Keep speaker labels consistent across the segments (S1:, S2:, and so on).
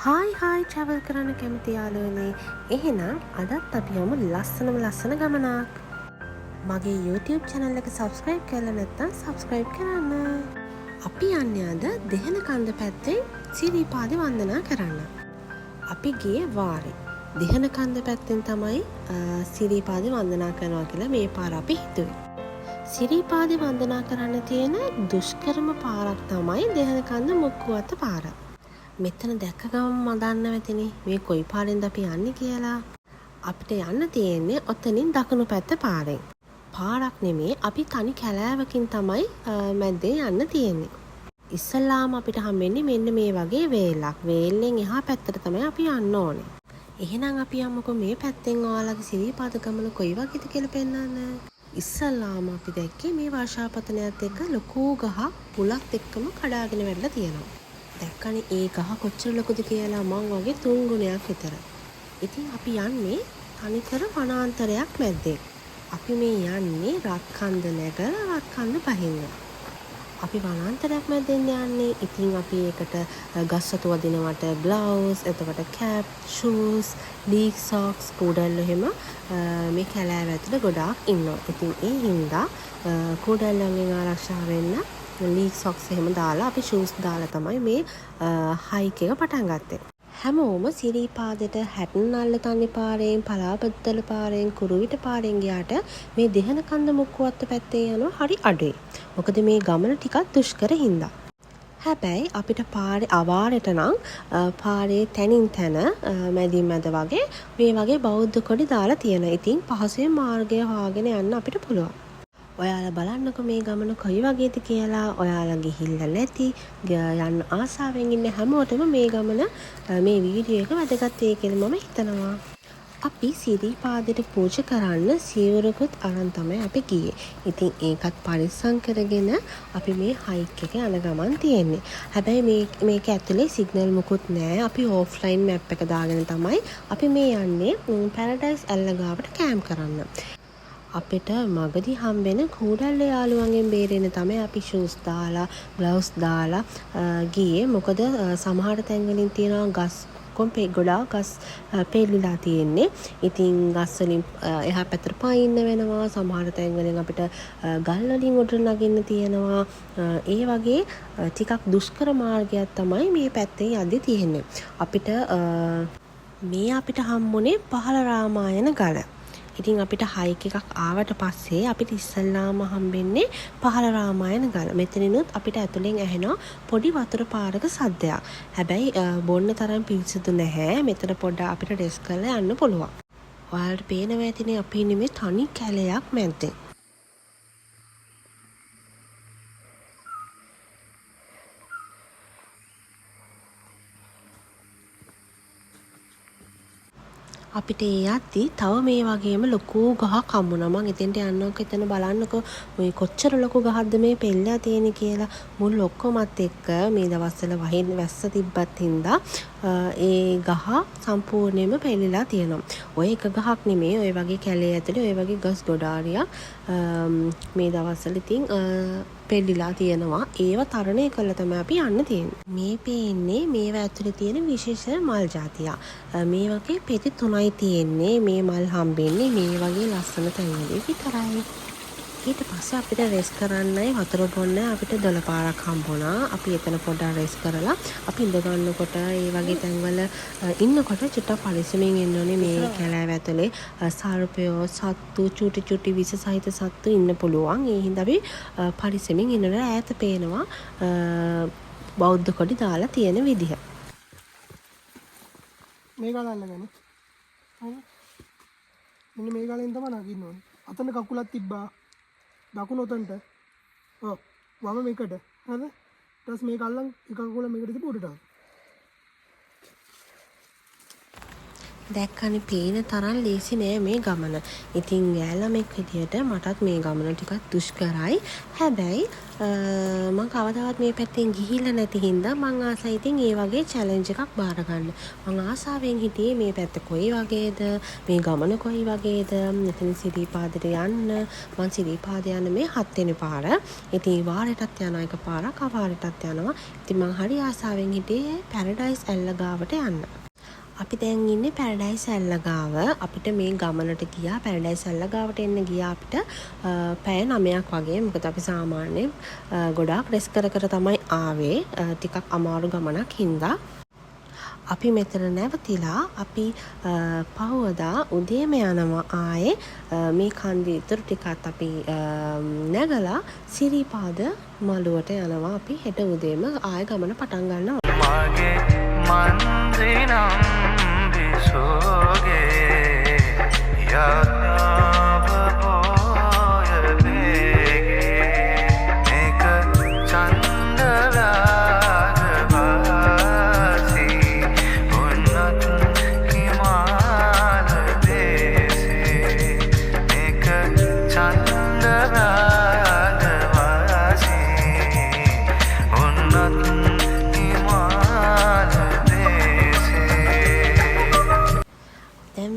S1: Hi travel කරන්න කැමති යාළුවනේ. එහෙනම් අදත් අපි යමු ලස්සන ගමනක්. මගේ YouTube channel එක subscribe කරලා නැත්නම් subscribe කරන්න. අපි යන්නේ අද දෙහනකන්ද පැත්තේ සිරිපාදේ වන්දනා කරන්න. අපි ගියේ වාරේ. දෙහනකන්ද පැත්තෙන් තමයි සිරිපාදේ වන්දනා කරනවා කියලා මේ පාර අපි හිතුවේ. සිරිපාදේ වන්දනා කරන්න තියෙන දුෂ්කරම පාරක් තමයි දෙහනකන්ද මුක්කුවත්ත පාර. මෙතන දැක්ක ගමන් මදන්න වැතිනේ මේ කොයි පාරෙන්ද අපි යන්නේ කියලා. අපිට යන්න තියෙන්නේ ඔතනින් දකුණු පැත්ත පාරෙන්. පාරක් නෙමේ, අපි තනි කැලෑවකින් තමයි මැද්දේ යන්න තියෙන්නේ. ඉස්සල්ලාම අපිට හම්බෙන්නේ මෙන්න මේ වගේ වේලක්. වේල්ලෙන් එහා පැත්තට තමයි අපි යන්න ඕනේ. එහෙනම් අපි යමුකෝ මේ පැත්තෙන් ඔයාලගේ සිරිපාද ගමන කොයි වගේද කියලා පෙන්නන්න. ඉස්සල්ලාම අපි දැක්කේ මේ වර්ෂාපතනයත් එක්ක ලොකු ගහක් පුලත් එක්කම කඩාගෙන වැටලා තියෙනවා. දැක්කනේ ඒ ගහ කොච්චර ලොකුද කියලා මං වගේ 3 ගුණයක් විතර. ඉතින් අපි යන්නේ තනිකර වනාන්තරයක් මැද්දේ. අපි මේ යන්නේ රත්කන්ද නැගලා රත්කන්ද පහින්න. අපි වනාන්තරයක් මැද්දෙන් යන්නේ. ඉතින් අපි ඒකට ගස්වතු වදිනවට ග්ලව්ස්, එතකොට කැප්, ෂූස්, ලීක් සොක්ස්, කුඩල්ල එහෙම මේ කැලෑව ඇතුළේ ගොඩාක් ඉන්නවා. ඉතින් ඒ හින්දා කුඩල්ලන්ගෙන් ආරක්ෂා වෙන්න ලීක් සොක්ස් එහෙම දාලා අපි ෂූස් දාලා තමයි මේ හයික් එක පටන් ගත්තේ. හැමෝම සිරිපාදෙට හැටන්අල්ල තනි පාරෙන්, පලාපත්තල පාරෙන්, කුරුවිට පාරෙන් ගියාට මේ දෙහනකන්ද මුක්කුවත්ත පැත්තේ යනවා හරි අඩුයි. මොකද මේ ගමන ටිකක් දුෂ්කර හින්දා. හැබැයි අපිට පාරේ අවාරෙට නම් පාරේ තැනින් තැන මැදින් මැද වගේ මේ වගේ බෞද්ධ කොඩි දාලා තියෙනවා. ඉතින් පහසුවෙන් මාර්ගය හොයාගෙන යන්න අපිට පුළුවන්. ඔයාලා බලන්නකො මේ ගමන කොයි වගේද කියලා. ඔයාලා ගිහිල්ලා නැති යන්න ආසාවෙන් ඉන්න හැමෝටම මේ ගමන මේ වීඩියෝ එක වැදගත් වෙයි කියලා මම හිතනවා. අපි සිරිපාදෙට පූජා කරන්න සිවුරකුත් අරන් තමයි අපි ගියේ. ඉතින් ඒකත් පරිස්සම් කරගෙන අපි මේ හයික් එක යන ගමන් තියෙන්නේ. හැබැයි මේක ඇතුලේ සිග්නල් මුකුත් නැහැ. අපි ඕෆ්ලයින් මැප් එක දාගෙන තමයි අපි මේ යන්නේ පැරඩයිස් ඇල්ල ගාවට කැම්ප් කරන්න. අපිට මගදී හම්බෙන කූඩල්ල යාළුවන්ගෙන් බේරෙන්න තමයි අපි ෂූස් දාලා ග්ලව්ස් දාලා ගියේ. මොකද සමහර තැන්වලින් තියෙනවා ගස් ගොඩාක් ගස් පෙරලිලා තියෙන්නේ. ඉතින් ගස් වලින් එහා පැත්තට පයින්න වෙනවා. සමහර තැන්වලින් අපිට ගල් වලින් උඩට නගින්න තියෙනවා. ඒ වගේ ටිකක් දුෂ්කර මාර්ගයක් තමයි මේ පැත්තේ යද්දි තියෙන්නේ. අපිට හම්බුනේ පහළ රාමායන ගල. ඉතින් අපිට හයික් එකක් ආවට පස්සේ අපිට ඉස්සල්ලාම හම්බෙන්නේ පහළ රාමායන ගල. මෙතනිනුත් අපිට ඇතුලෙන් ඇහෙනවා පොඩි වතුර පාරක සද්දයක්. හැබැයි බොන්න තරම් පිරිසිදු නැහැ. මෙතන පොඩ්ඩක් අපිට රෙස්ට් කරලා යන්න පුළුවන්. ඔයාලට පේනවා ඇතිනේ අපි ඉන්නේ මේ තනි කැලයක් මැද්දේ. අපිට ඒ යද්දි තව මේ වගේම ලොකු ගහක් හම්බුණා. මං එතෙන්ට යන්නකො එතන බලන්නකො මේ කොච්චර ලොකු ගහක්ද මේ පෙළලා තියෙන්නේ කියලා. මුල් ඔක්කොමත් එක්ක මේ දවස්වල වහින වැස්ස තිබ්බත් හින්දා ඒ ගහ සම්පූර්ණයෙන්ම පෙළලා තියෙනවා. ඔය එක ගහක් නෙමේ, ඔය වගේ කැලේ ඇතුලේ ඔය වගේ ගස් ගොඩාරියක් මේ දවස්වල ඉතින් පෙළලා තියෙනවා. ඒව තරණය කරලා තමයි අපි යන්න තියෙන්නේ. මේ පේන්නේ මේවා ඇතුලේ තියෙන විශේෂ මල් జాතියක්. මේ වගේ පෙති 3යි තියෙන්නේ. මේ මල් හම්බෙන්නේ මේ වගේ ලස්සන තැන්වලදී විතරයි. ඊට පස්සේ අපිට රෙස් කරන්නයි වතුර බොන්න අපිට 12 පාරක් හම්බුණා. අපි එතන පොඩ්ඩක් රෙස් කරලා අපි ඉඳ ගන්නකොට ඒ වගේ තැන්වල ඉන්නකොට චුට්ටක් පරිස්සමෙන් ඉන්න ඕනේ. මේ කැලෑව ඇතුලේ සර්පයෝ, සත්තු, චුටි විස සහිත සත්තු ඉන්න පුළුවන්. ඒ හින්දා අපි පරිස්සමෙන් ඉන්නලා ඈත පේනවා බෞද්ධ කොඩි දාලා තියෙන විදිහ.
S2: මේ ගාලා අල්ලගන්න. මෙන්න මේ ගාලෙන් තමයි නගින්න ඕනේ. අතන කකුලක් තිබ්බා. දකුණ උතන්ට. ඔව්. වම මේකට. හරිද? ඊට පස්සේ මේක අල්ලන් එක කකුල මේකට තිබ්බ උඩට.
S1: දැක්කනේ පේන තරම් ලේසි නෑ මේ ගමන. ඉතින් යාළමෙක් විදියට මටත් මේ ගමන ටිකක් දුෂ්කරයි. හැබැයි මම කවදාවත් මේ පැත්තෙන් ගිහිල්ලා නැති හින්දා මං ආසයි ඉතින් ඒ වගේ චැලෙන්ජ් එකක් බාර ගන්න. මං ආසාවෙන් හිටියේ මේ පැත්ත කොයි වගේද, මේ ගමන කොයි වගේද, මෙතන සිරිපාදට යන්න. මං සිරිපාද යන මේ 7 වෙනි පාර. ඉතින් වාරයටත් යනවා එක පාරක්, අවාරයටත් යනවා. ඉතින් මං හරි ආසාවෙන් හිටියේ පැරඩයිස් ඇල්ල ගාවට යන්න. අපි දැන් ඉන්නේ පැරඩයිස් ඇල්ල ගාව. අපිට මේ ගමනට ගියා පැරඩයිස් ඇල්ල ගාවට එන්න ගියා අපිට පැය 9ක් වගේ. මොකද අපි සාමාන්‍යයෙන් ගොඩාක් රෙස් කර කර තමයි ආවේ. ටිකක් අමාරු ගමනක් හින්දා අපි මෙතන නැවතිලා අපි පහවදා උදේම යනවා ආයේ මේ කන්දේ ඉතුරු ටිකත් අපි නැගලා සිරිපාද මළුවට යනවා. අපි හෙට උදේම ආයෙ ගමන පටන් ගන්නවා.
S3: මගේ මන්දිනම් විසෝගේ යාව බෝය වේගේ මේක චන්දරාග වාසී උන්නත් හිමාල දේසේ මේක චන්දරාග වාසී උන්නත්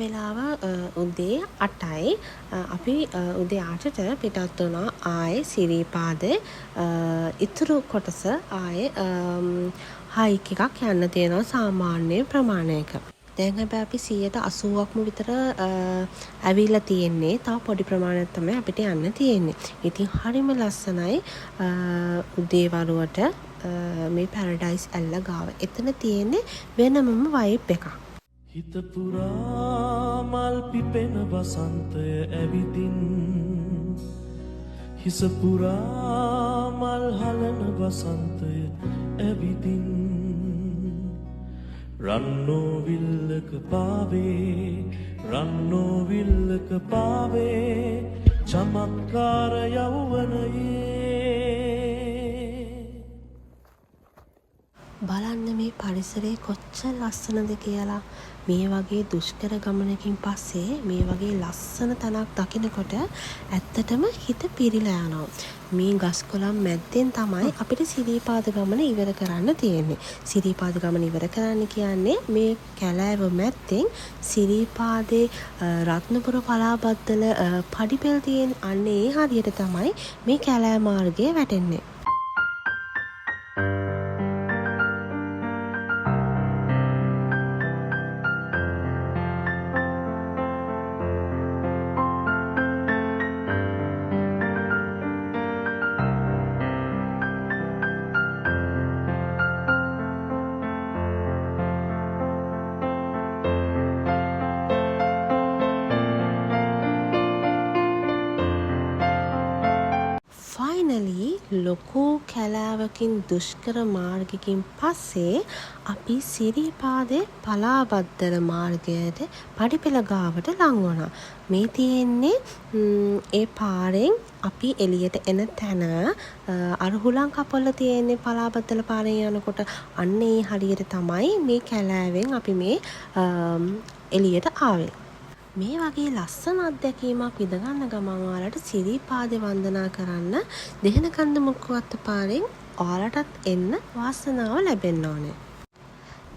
S1: වෙලාව උදේ 8යි. අපි උදේ 8ට පිටත් වුණා ආයේ සිරිපාදේ ඉතුරු කොටස ආයේ හයික් එකක් යන්න තියෙනවා සාමාන්‍ය ප්‍රමාණයක. දැන් හැබැයි අපි 80%ක්ම විතර ඇවිල්ලා තියෙන්නේ. තව පොඩි ප්‍රමාණයක් තමයි අපිට යන්න තියෙන්නේ. ඉතින් හරිම ලස්සනයි උදේ වරුවට මේ පැරඩයිස් ඇල්ල ගාව. එතන තියෙන්නේ වෙනමම වයිබ් එකක්.
S4: හිත පුරා මල් පිපෙන වසන්තය ඇවිදින් හිස පුරා මල් හලන වසන්තය ඇවිදින් රන්නෝ විල්ලක පාවේ චමත්කාර යෞවනයේ
S1: බලන්න මේ පරිසරේ කොච්චර ලස්සනද කියලා. මේ වගේ දුෂ්කර ගමනකින් පස්සේ මේ වගේ ලස්සන තැනක් දකිනකොට ඇත්තටම හිත පිරීලා යනවා. මේ ගස් කොළන් මැද්දෙන් තමයි අපිට සිරිපාද ගමන ඉවර කරන්න තියෙන්නේ. සිරිපාද ගමන ඉවර කරන්න කියන්නේ මේ කැලෑව මැද්දෙන් සිරිපාදේ රත්නපුර පලාබද්දල පඩිපෙළ තියෙන අන්න ඒ හරියට තමයි මේ කැලෑ මාර්ගය වැටෙන්නේ. ලොකු කැලෑවකින් දුෂ්කර මාර්ගකින් පස්සේ අපි සිරිපාදේ පලාබද්දල මාර්ගයට පඩිපෙළ ගාවට ලං වුණා. මේ තියෙන්නේ ඒ පාරෙන් අපි එළියට එන තැන අර හුලං කපල තියෙන්නේ පලාබද්දල පාරෙන් යනකොට අන්න ඒ හරියට තමයි මේ කැලෑවෙන් අපි මේ එළියට ආවේ. මේ වගේ ලස්සන අත්දැකීමක් විඳගන්න ගමන් ඔයාලට සිරිපාදේ වන්දනා කරන්න දෙහනකන්ද මුක්කුවත්ත පාරෙන් ඔයාලටත් එන්න වාසනාව ලැබෙන්න ඕනේ.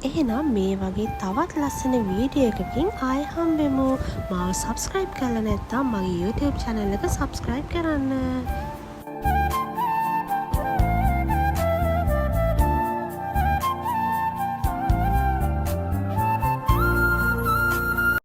S1: එහෙනම් මේ වගේ තවත් ලස්සන වීඩියෝ එකකින් ආයෙ හම්බෙමු. මාව subscribe කරලා නැත්නම් මගේ YouTube channel එක subscribe කරන්න.